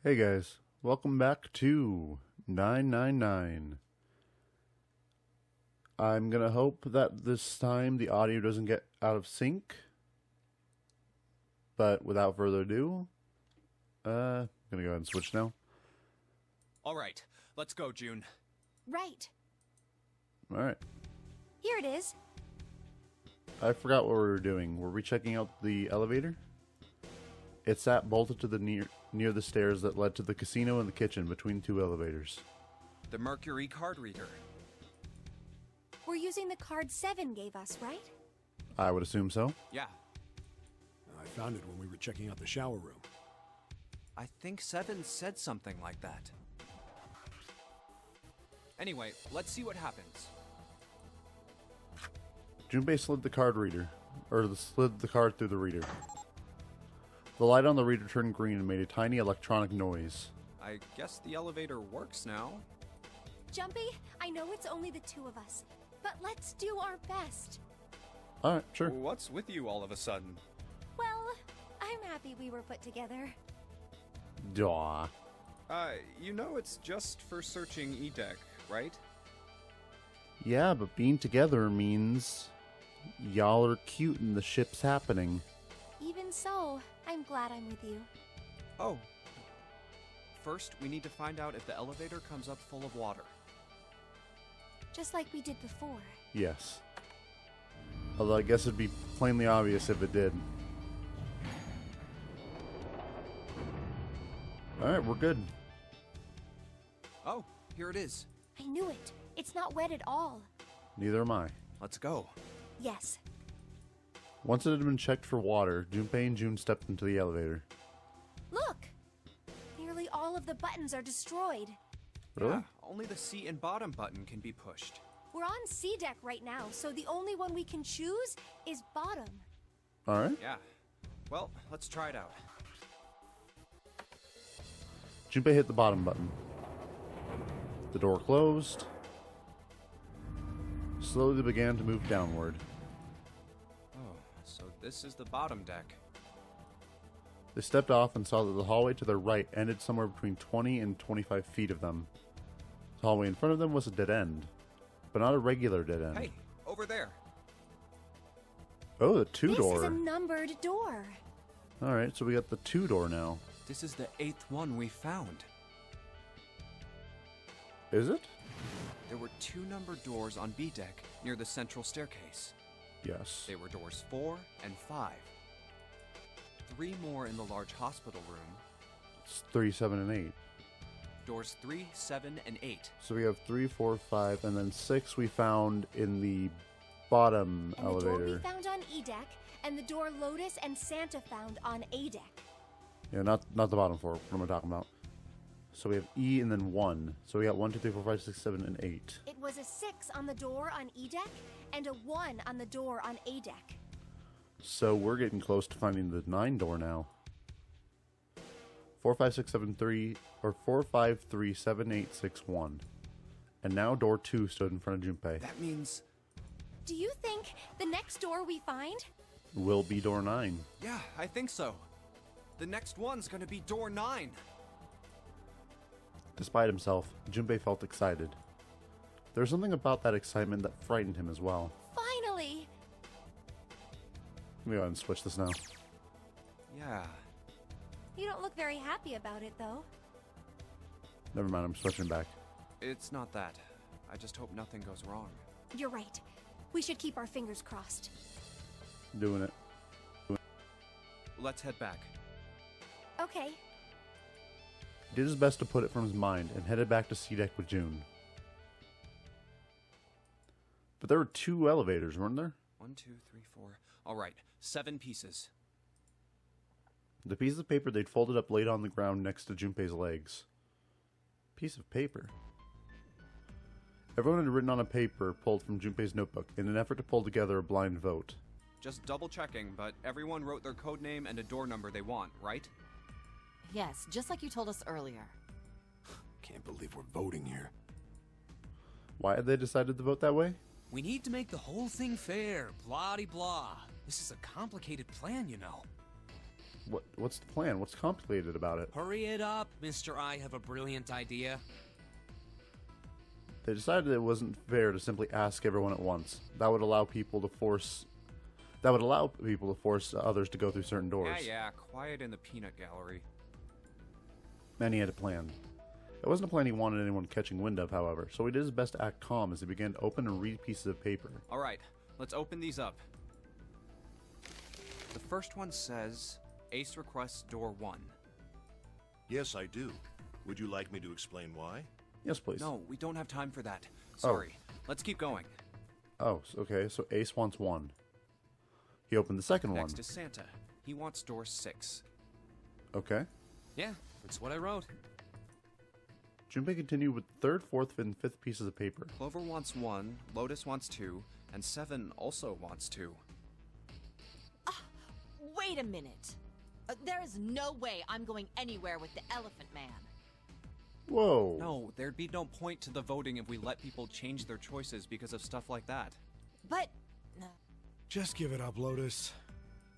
Hey guys, welcome back to 999. I'm gonna hope that this time the audio doesn't get out of sync. But without further ado, I'm gonna go ahead and switch now. Alright, let's go, June. Right. Alright. Here it is. I forgot what we were doing. Were we checking out the elevator? It sat bolted to the near the stairs that led to the casino and the kitchen between two elevators. The Mercury card reader. We're using the card 7 gave us, right? I would assume so. Yeah, I found it when we were checking out the shower room. I think 7 said something like that. Anyway, let's see what happens. Junpei slid the card through the reader. The light on the reader turned green and made a tiny electronic noise. I guess the elevator works now. Jumpy, I know it's only the two of us, but let's do our best. Alright, sure. What's with you all of a sudden? Well, I'm happy we were put together. Daw. You know it's just for searching E-Deck, right? Yeah, but being together means y'all are cute and the ship's happening. Even so, I'm glad I'm with you. Oh. First, we need to find out if the elevator comes up full of water. Just like we did before. Yes. Although I guess it'd be plainly obvious if it did. Alright, we're good. Oh, here it is. I knew it. It's not wet at all. Neither am I. Let's go. Yes. Once it had been checked for water, Junpei and June stepped into the elevator. Look! Nearly all of the buttons are destroyed. Really? Yeah, only the C and bottom button can be pushed. We're on C deck right now, so the only one we can choose is bottom. Alright. Yeah. Well, let's try it out. Junpei hit the bottom button. The door closed. Slowly began to move downward. Oh, so this is the bottom deck. They stepped off and saw that the hallway to their right ended somewhere between 20 and 25 feet of them. The hallway in front of them was a dead end, but not a regular dead end. Hey, over there. Oh, the This two-door. is a numbered door. Alright, so we got the two-door now. This is the 8th one we found. Is it? There were 2 numbered doors on B deck near the central staircase. Yes. They were doors 4 and 5. 3 more in the large hospital room. It's 3, 7, and 8. Doors 3, 7, and 8. So we have 3, 4, 5, and then 6 we found in the bottom And elevator. the door we found on E deck, and the door Lotus and Santa found on A deck. Yeah, not the bottom 4. What am I talking about? So we have E and then 1. So we got 1, 2, 3, 4, 5, 6, 7, and 8. It was a 6 on the door on E deck, and a 1 on the door on A deck. So we're getting close to finding the 9 door now. 4, 5, 6, 7, 3, or 4, 5, 3, 7, 8, 6, 1. And now door 2 stood in front of Junpei. That means... Do you think the next door we find? Will be door 9. Yeah, I think so. The next one's gonna be door 9. Despite himself, Junpei felt excited. There was something about that excitement that frightened him as well. Finally! Let me go ahead and switch this now. Yeah. You don't look very happy about it, though. Never mind, I'm switching back. It's not that. I just hope nothing goes wrong. You're right. We should keep our fingers crossed. Doing it. Let's head back. Okay. He did his best to put it from his mind and headed back to C-Deck with June. But there were 2 elevators, weren't there? 1, 2, 3, 4. Alright, 7 pieces. The piece of paper they'd folded up laid on the ground next to Junpei's legs. Piece of paper. Everyone had written on a paper pulled from Junpei's notebook in an effort to pull together a blind vote. Just double checking, but everyone wrote their code name and a door number they want, right? Yes, just like you told us earlier. Can't believe we're voting here. Why had they decided to vote that way? We need to make the whole thing fair, blah-de-blah. This is a complicated plan, you know. What's the plan? What's complicated about it? Hurry it up, Mr. I have a brilliant idea. They decided it wasn't fair to simply ask everyone at once. That would allow people to force others to go through certain doors. Yeah, quiet in the peanut gallery. Manny had a plan. It wasn't a plan he wanted anyone catching wind of, however, so he did his best to act calm as he began to open and read pieces of paper. Alright, let's open these up. The first one says, Ace requests door 1. Yes, I do. Would you like me to explain why? Yes, please. No, we don't have time for that. Sorry. Let's keep going. Oh, okay, so Ace wants 1. He opened the second one. Next is Santa. He wants door 6. Okay. Yeah, that's what I wrote. Junpei continued with the third, fourth, and fifth pieces of paper. Clover wants 1, Lotus wants 2, and 7 also wants 2. Wait a minute. There is no way I'm going anywhere with the Elephant Man. Whoa. No, there'd be no point to the voting if we let people change their choices because of stuff like that. But... Just give it up, Lotus.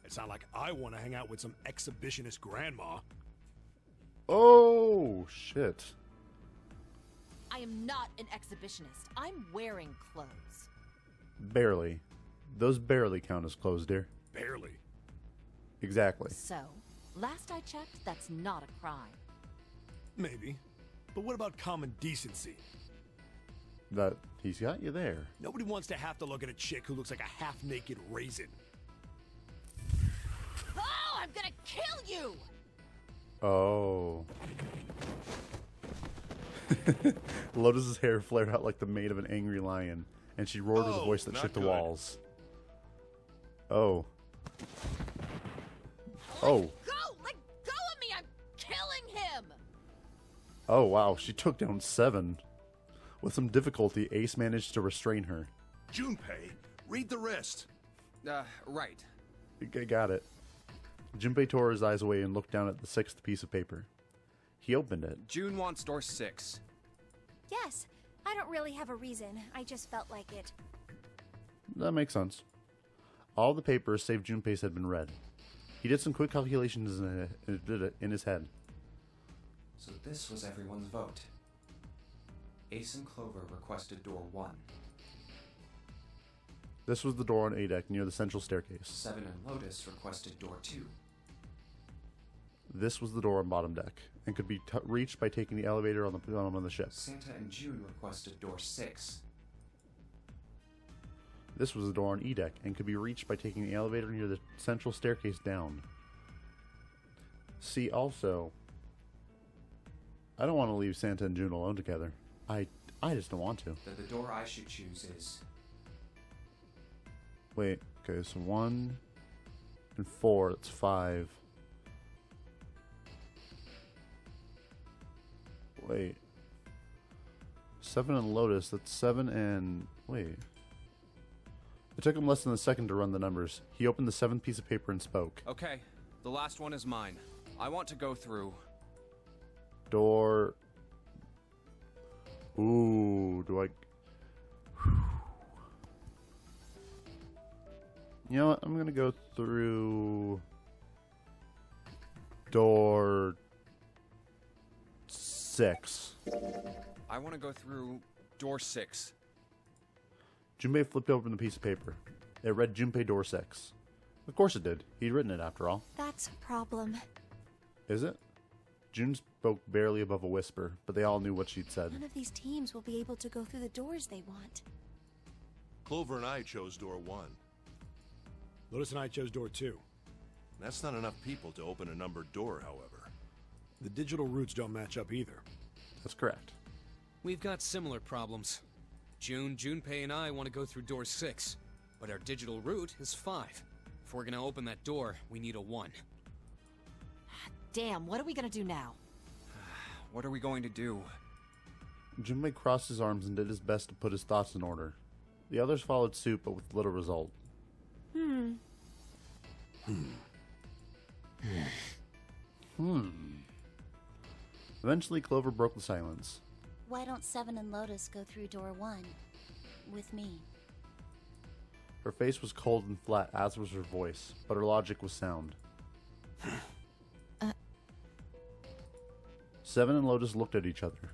It's not like I want to hang out with some exhibitionist grandma. Oh, shit. I am not an exhibitionist. I'm wearing clothes. Barely. Those barely count as clothes, dear. Barely. Exactly. So, last I checked, that's not a crime. Maybe. But what about common decency? That he's got you there. Nobody wants to have to look at a chick who looks like a half-naked raisin. Oh, I'm gonna kill you! Oh. Lotus's hair flared out like the mane of an angry lion, and she roared with a voice that not shook the good. walls. Oh. Oh. Go! Let go of me! I'm killing him! Oh, wow. She took down 7. With some difficulty, Ace managed to restrain her. Junpei, read the rest. Right. I got it. Junpei tore his eyes away and looked down at the 6th piece of paper. He opened it. June wants door 6. Yes, I don't really have a reason. I just felt like it. That makes sense. All the papers save Junpei's had been read. He did some quick calculations in his head. So this was everyone's vote. Ace and Clover requested door 1. This was the door on A deck near the central staircase. 7 and Lotus requested door 2. This was the door on bottom deck, and could be reached by taking the elevator on the bottom of the ship. Santa and June requested door 6. This was the door on E deck, and could be reached by taking the elevator near the central staircase down. See, also, I don't want to leave Santa and June alone together. I just don't want to. Then the door I should choose is... Wait, okay, so 1 and 4, that's 5. Wait. 7 and Lotus, that's 7 and... Wait. It took him less than a second to run the numbers. He opened the 7th piece of paper and spoke. Okay, the last one is mine. I want to go through... Door... Ooh, do I... You know what? I'm gonna go through... Door... 6. I want to go through door 6. Junpei flipped open the piece of paper. It read Junpei door 6. Of course it did. He'd written it after all. That's a problem. Is it? June spoke barely above a whisper, but they all knew what she'd said. None of these teams will be able to go through the doors they want. Clover and I chose door 1. Lotus and I chose door 2. That's not enough people to open a numbered door, however. The digital routes don't match up either. That's correct. We've got similar problems. Junpei and I want to go through door 6, but our digital route is 5. If we're gonna open that door, we need a 1. Damn, what are we gonna do now? What are we going to do? Junpei crossed his arms and did his best to put his thoughts in order. The others followed suit, but with little result. Eventually, Clover broke the silence. Why don't 7 and Lotus go through door 1 with me? Her face was cold and flat, as was her voice, but her logic was sound. Seven and Lotus looked at each other.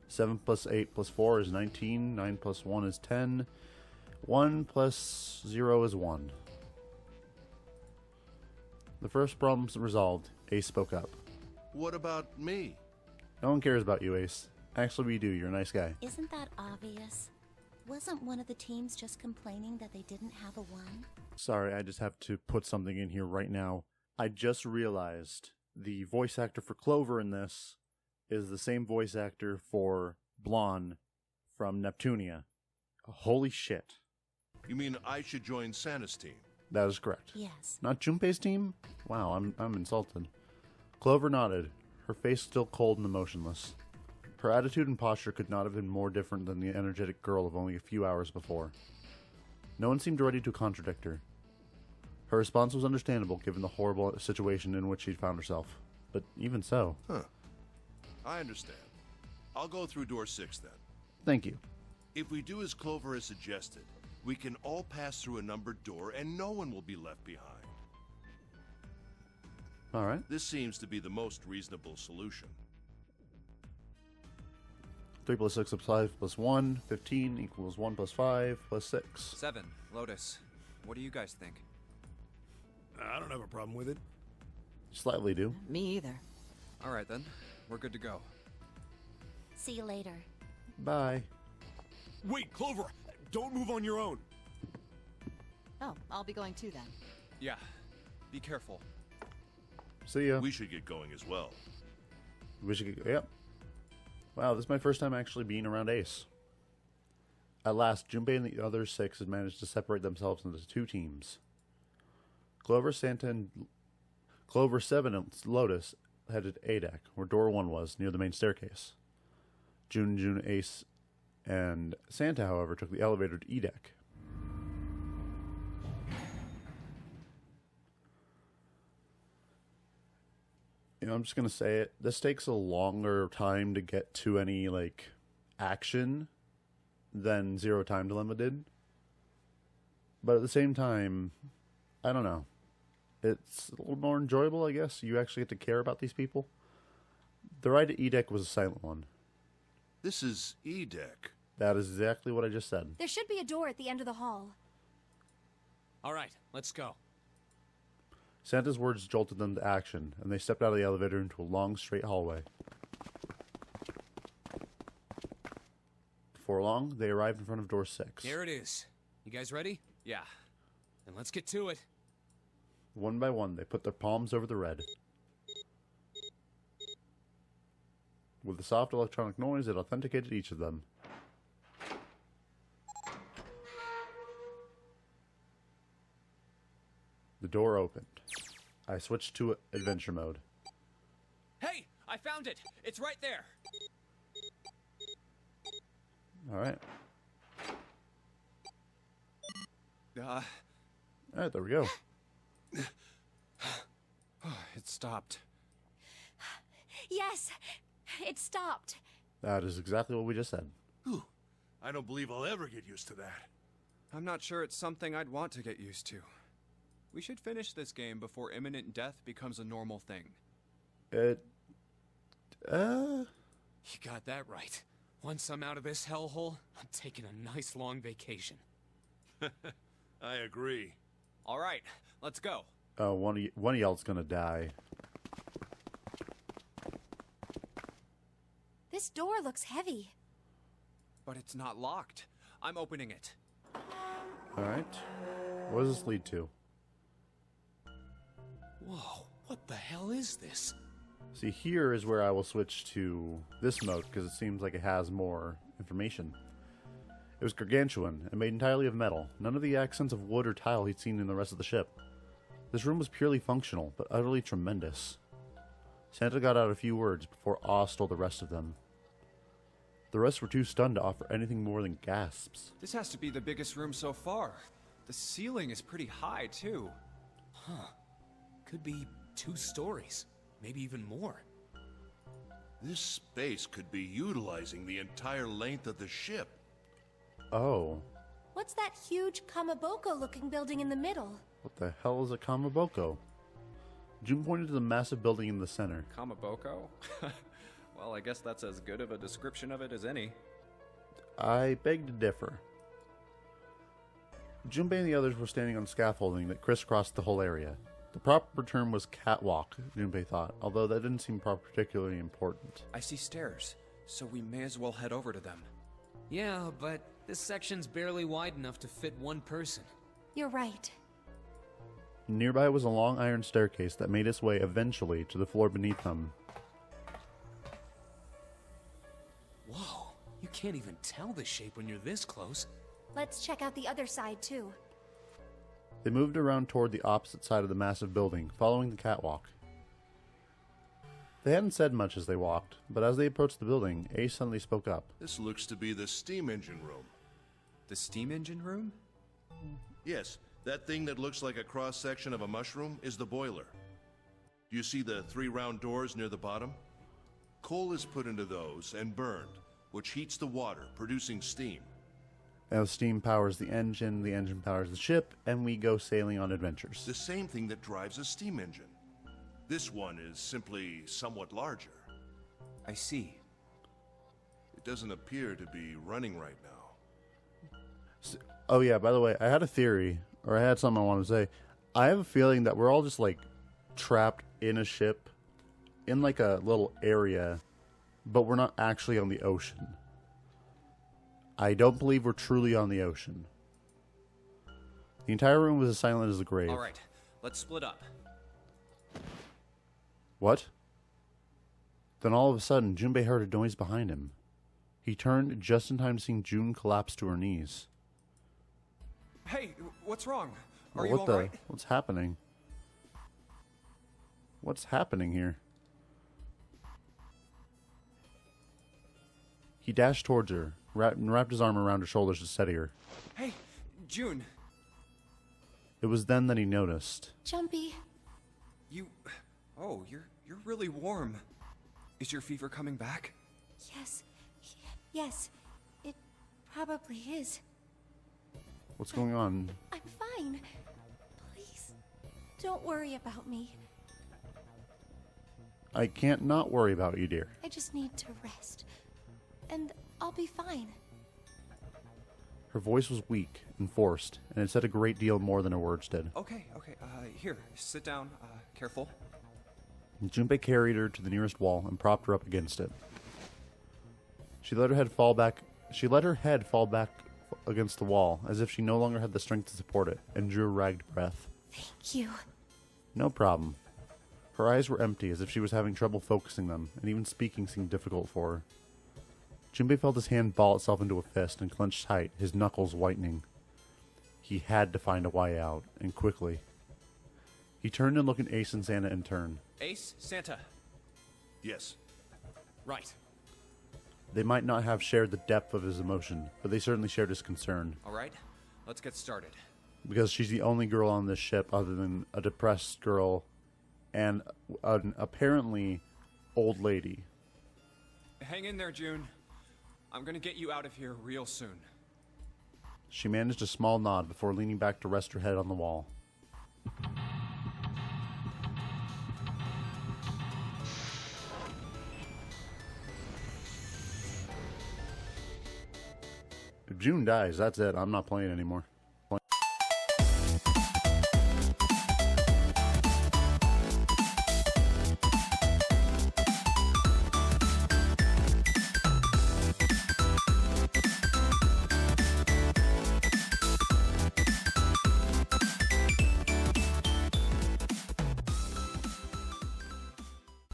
7 plus 8 plus 4 is 19. 9 plus 1 is 10. 1 plus 0 is 1. The first problem's resolved. Ace spoke up. What about me? No one cares about you, Ace. Actually, we do. You're a nice guy. Isn't that obvious? Wasn't one of the teams just complaining that they didn't have a 1? Sorry, I just have to put something in here right now. I just realized the voice actor for Clover in this is the same voice actor for Blonde from Neptunia. Holy shit. You mean I should join Santa's team? That is correct. Yes. Not Junpei's team? Wow, I'm insulted. Clover nodded, her face still cold and emotionless. Her attitude and posture could not have been more different than the energetic girl of only a few hours before. No one seemed ready to contradict her. Her response was understandable given the horrible situation in which she'd found herself. But even so... Huh. I understand. I'll go through door 6 then. Thank you. If we do as Clover has suggested, we can all pass through a numbered door and no one will be left behind. Alright. This seems to be the most reasonable solution. 3 plus 6 plus 5 plus 1. 15 equals 1 plus 5 plus 6. 7. Lotus. What do you guys think? I don't have a problem with it. Slightly do. Me either. Alright then. We're good to go. See you later. Bye. Wait, Clover! Don't move on your own! Oh, I'll be going too then. Yeah. Be careful. See ya. We should get going as well. We should get... Yep. Wow, this is my first time actually being around Ace. At last, Junpei and the other 6 had managed to separate themselves into 2 teams. Clover, Santa, and... Clover, 7, and Lotus headed A deck, where door 1 was, near the main staircase. June, Ace, and Santa, however, took the elevator to E deck. You know, I'm just gonna say it. This takes a longer time to get to any, like, action than Zero Time Dilemma did. But at the same time, I don't know. It's a little more enjoyable, I guess. You actually get to care about these people. The ride to E deck was a silent one. This is E deck. That is exactly what I just said. There should be a door at the end of the hall. Alright, let's go. Santa's words jolted them to action, and they stepped out of the elevator into a long, straight hallway. Before long, they arrived in front of door 6. Here it is. You guys ready? Yeah. Then let's get to it. One by one, they put their palms over the red. With a soft electronic noise, it authenticated each of them. The door opened. I switched to adventure mode. Hey! I found it! It's right there! Alright. Alright, there we go. It stopped. Yes! It stopped. That is exactly what we just said. Whew. I don't believe I'll ever get used to that. I'm not sure it's something I'd want to get used to. We should finish this game before imminent death becomes a normal thing. You got that right. Once I'm out of this hellhole, I'm taking a nice long vacation. I agree. Alright, let's go. Oh, one of y'all's gonna die. This door looks heavy. But it's not locked. I'm opening it. Alright. What does this lead to? Whoa, what the hell is this? See, here is where I will switch to this mode, because it seems like it has more information. It was gargantuan, and made entirely of metal. None of the accents of wood or tile he'd seen in the rest of the ship. This room was purely functional, but utterly tremendous. Santa got out a few words before awe stole the rest of them. The rest were too stunned to offer anything more than gasps. This has to be the biggest room so far. The ceiling is pretty high, too. Huh. Could be 2 stories. Maybe even more. This space could be utilizing the entire length of the ship. Oh. What's that huge Kamaboko-looking building in the middle? What the hell is a Kamaboko? June pointed to the massive building in the center. Kamaboko? Well, I guess that's as good of a description of it as any. I beg to differ. Junpei and the others were standing on scaffolding that crisscrossed the whole area. The proper term was catwalk, Junpei thought, although that didn't seem particularly important. I see stairs, so we may as well head over to them. Yeah, but this section's barely wide enough to fit one person. You're right. Nearby was a long iron staircase that made its way eventually to the floor beneath them. Whoa, you can't even tell the shape when you're this close. Let's check out the other side, too. They moved around toward the opposite side of the massive building, following the catwalk. They hadn't said much as they walked, but as they approached the building, Ace suddenly spoke up. This looks to be the steam engine room. The steam engine room? Yes, that thing that looks like a cross-section of a mushroom is the boiler. Do you see the 3 round doors near the bottom? Coal is put into those and burned, which heats the water, producing steam. Now steam powers the engine powers the ship, and we go sailing on adventures. The same thing that drives a steam engine. This one is simply somewhat larger. I see. It doesn't appear to be running right now. Oh yeah, by the way, I had a theory, or I had something I wanted to say. I have a feeling that we're all just like trapped in a ship, in like a little area, but we're not actually on the ocean. I don't believe we're truly on the ocean. The entire room was as silent as the grave. Alright, let's split up. What? Then all of a sudden, Junpei heard a noise behind him. He turned just in time to see June collapse to her knees. Hey, what's wrong? Are What you alright? What's happening? What's happening here? He dashed towards her, wrapped his arm around her shoulders to steady her. Hey, June, It was then that he noticed. Jumpy, you... Oh, you're really warm. Is your fever coming back? yes. Yes, it probably is. What's going on? I'm fine. Please, don't worry about me. I can't not worry about you, dear. I just need to rest. And I'll be fine. Her voice was weak and forced, and it said a great deal more than her words did. Okay, here, sit down, careful. Junpei carried her to the nearest wall and propped her up against it. She let her head fall back against the wall, as if she no longer had the strength to support it, and drew a ragged breath. Thank you. No problem. Her eyes were empty, as if she was having trouble focusing them, and even speaking seemed difficult for her. Junpei felt his hand ball itself into a fist and clenched tight, his knuckles whitening. He had to find a way out, and quickly. He turned and looked at Ace and Santa in turn. Ace, Santa. Yes. Right. They might not have shared the depth of his emotion, but they certainly shared his concern. Alright, let's get started. Because she's the only girl on this ship other than a depressed girl and an apparently old lady. Hang in there, June. I'm gonna get you out of here real soon. She managed a small nod before leaning back to rest her head on the wall. If June dies, that's it. I'm not playing anymore.